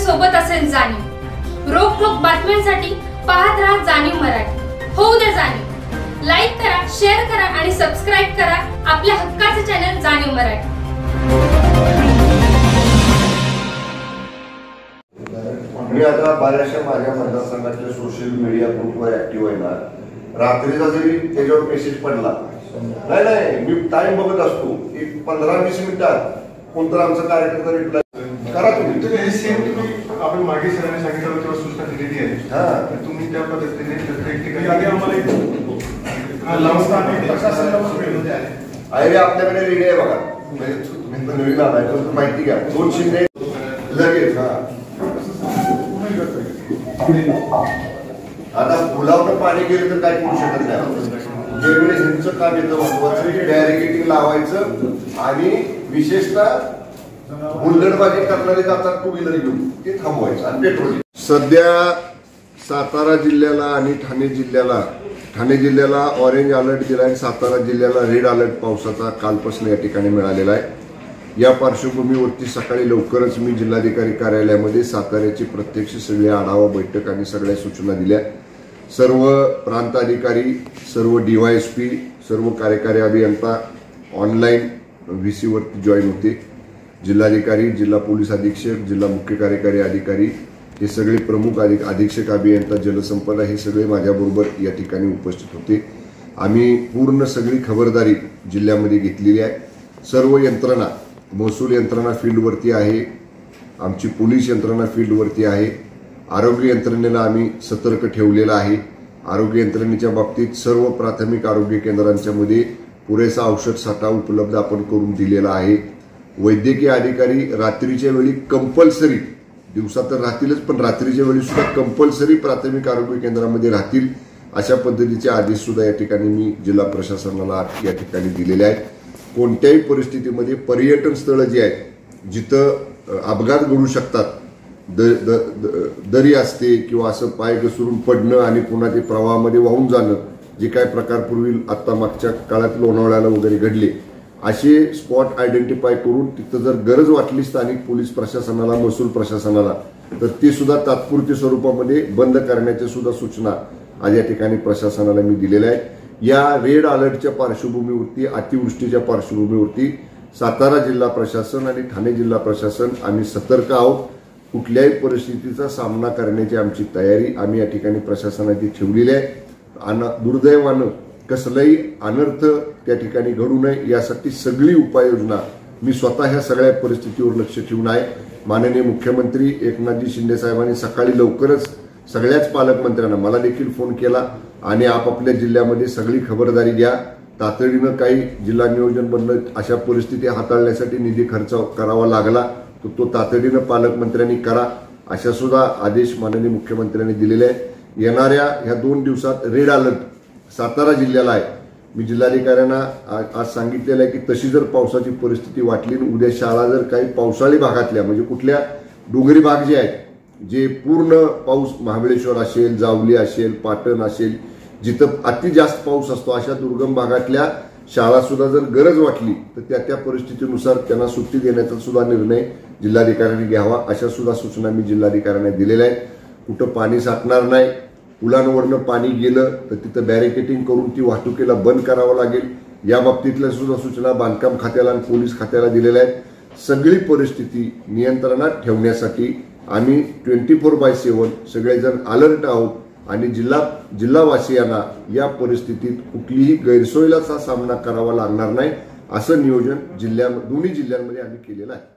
सोबत असेल जाणीव। रोखोक बातम्यांसाठी पाहत राहा जाणीव मराठी। होऊ दे जाणीव। लाईक करा, शेअर करा आणि सबस्क्राइब करा आपल्या हक्काचे चॅनल जाणीव मराठी। मी आता बऱ्याचशा माझ्या मतदारसंघातल्या सोशल मीडिया ग्रुपवर ऍक्टिव्ह आहे ना, रात्रीचा जरी त्याच्यावर मेसेज पडला नाही मी टाइम बघत असतो, एक 15-20 मिनिटात कोणतं आमचा कार्यकर्ता रिप्लाय करा तुम्ही आपण मागे सरांनी सांगितलं तेव्हा सूचना दिलेली आहे, तुम्ही त्या पद्धतीने प्रत्येक ठिकाणी आहे आपल्याकडे रेडी आहे बघा, म्हणजे तुम्ही नवीन आलाय तर माहिती घ्या, 2 शिंदे लगेच आता पुलावर पाणी गेलं तर काय करू शकत नाही। ज्यावेळेस ह्यांचं काम येतं महत्वाचं बॅरिकेडिंग लावायचं आणि विशेषतः हुल्लडबाजी करणारे जातात टू व्हीलर घेऊन ते थांबवायचं आणि पेट्रोल। सध्या सातारा जिल्ह्याला आणि ठाणे जिल्ह्याला ऑरेंज अलर्ट दिला आहे, सातारा जिल्ह्याला रेड अलर्ट पावसाचा कालपासून या ठिकाणी मिळालेला आहे। या पार्श्वभूमीवरती सकाळी लवकरच मी जिल्हाधिकारी कार्यालयामध्ये साताऱ्याची प्रत्यक्ष सगळी आढावा बैठक आणि सगळ्या सूचना दिल्या। सर्व प्रांत अधिकारी, सर्व DYSP, सर्व कार्यकारी अभियंता ऑनलाईन VC वरती जॉईन होते। जिल्हाधिकारी, जिल्हा पोलीस अधीक्षक, जिल्हा मुख्य कार्यकारी अधिकारी, हे सगळे प्रमुख अधीक्षक अभियंता, जलसंपदा हे सगळे माझ्याबरोबर या ठिकाणी उपस्थित होते। आम्ही पूर्ण सगळी खबरदारी जिल्ह्यामध्ये घेतलेली आहे। सर्व यंत्रणा, महसूल यंत्रणा फील्डवरती आहे, आमची पोलीस यंत्रणा फील्डवरती आहे, आरोग्य यंत्रणेला आम्ही सतर्क ठेवलेलं आहे। आरोग्य यंत्रणेच्या बाबतीत सर्व प्राथमिक आरोग्य केंद्रांच्या मध्ये पुरेसा औषध साठा उपलब्ध आपण करून दिलेला आहे। वैद्यकीय अधिकारी रात्रीच्या वेळी कंपल्सरी, दिवसा तर राहतीलच पण रात्रीच्या वेळी सुद्धा कंपल्सरी प्राथमिक आरोग्य केंद्रामध्ये राहतील अशा पद्धतीचे आदेश सुद्धा या ठिकाणी मी जिल्हा प्रशासनाला या ठिकाणी दिलेले आहेत। कोणत्याही परिस्थितीमध्ये पर्यटन स्थळं जी आहेत जिथं अपघात घडू शकतात, दरी असते किंवा असं पाय घसरून पडणं आणि पुन्हा ते प्रवाहामध्ये वाहून जाणं, जे काय प्रकार पूर्वी आता मागच्या काळात लोणावळ्याला वगैरे घडले, असे स्पॉट आयडेंटिफाय करून तिथं जर गरज वाटली स्थानिक पोलीस प्रशासनाला, महसूल प्रशासनाला, तर ते सुद्धा तात्पुरती स्वरूपामध्ये बंद करण्याच्या सुद्धा सूचना आज या ठिकाणी प्रशासनाला मी दिलेल्या आहेत। या रेड अलर्टच्या पार्श्वभूमीवरती, अतिवृष्टीच्या पार्श्वभूमीवरती सातारा जिल्हा प्रशासन आणि ठाणे जिल्हा प्रशासन आम्ही सतर्क आहोत। कुठल्याही परिस्थितीचा सामना करण्याची आमची तयारी आम्ही या ठिकाणी प्रशासनाची ठेवलेली आहे। आणि दुर्दैवानं कसलाही अनर्थ त्या ठिकाणी घडू नये यासाठी सगळी उपाययोजना मी स्वतः ह्या सगळ्या परिस्थितीवर लक्ष ठेवून आहे। माननीय मुख्यमंत्री एकनाथजी शिंदे साहेबांनी सकाळी लवकरच सगळ्याच पालकमंत्र्यांना, मला देखील फोन केला आणि आपापल्या जिल्ह्यामध्ये सगळी खबरदारी घ्या, तातडीनं काही जिल्हा नियोजन बनलं, अशा परिस्थिती हाताळण्यासाठी निधी खर्च करावा लागला तर तो तातडीनं पालकमंत्र्यांनी करा, अशा सुद्धा आदेश माननीय मुख्यमंत्र्यांनी दिलेले आहेत। येणाऱ्या ह्या 2 दिवसात रेड अलर्ट सातारा जिल्ह्याला आहे। मी जिल्हाधिकाऱ्यांना आज सांगितलेलं आहे की तशी जर पावसाची परिस्थिती वाटली, उद्या शाळा जर काही पावसाळी भागातल्या, म्हणजे कुठल्या डोंगरी भाग जे आहेत, जे पूर्ण पाऊस, महाबळेश्वर असेल, जावली असेल, पाटण असेल, जिथं अति जास्त पाऊस असतो, अशा दुर्गम भागातल्या शाळा सुद्धा जर गरज वाटली तर त्या परिस्थितीनुसार त्यांना सुट्टी देण्याचा सुद्धा निर्णय जिल्हाधिकाऱ्यांनी घ्यावा, अशा सुद्धा सूचना मी जिल्हाधिकाऱ्यांना दिलेल्या आहेत। कुठं पाणी साठणार नाही, पुलांवरनं पाणी गेलं तर तिथं बॅरिकेडिंग करून ती वाहतुकीला बंद करावं लागेल, या बाबतीतल्या सुद्धा सूचना बांधकाम खात्याला आणि पोलीस खात्याला दिलेल्या आहेत। सगळी परिस्थिती नियंत्रणात ठेवण्यासाठी आम्ही 24/7 सगळेजण अलर्ट आहोत आणि जिल्हावासियांना या परिस्थितीत कुठलीही गैरसोयीचा सामना करावा लागणार नाही असं नियोजन दोन्ही जिल्ह्यांमध्ये आम्ही केलेलं आहे।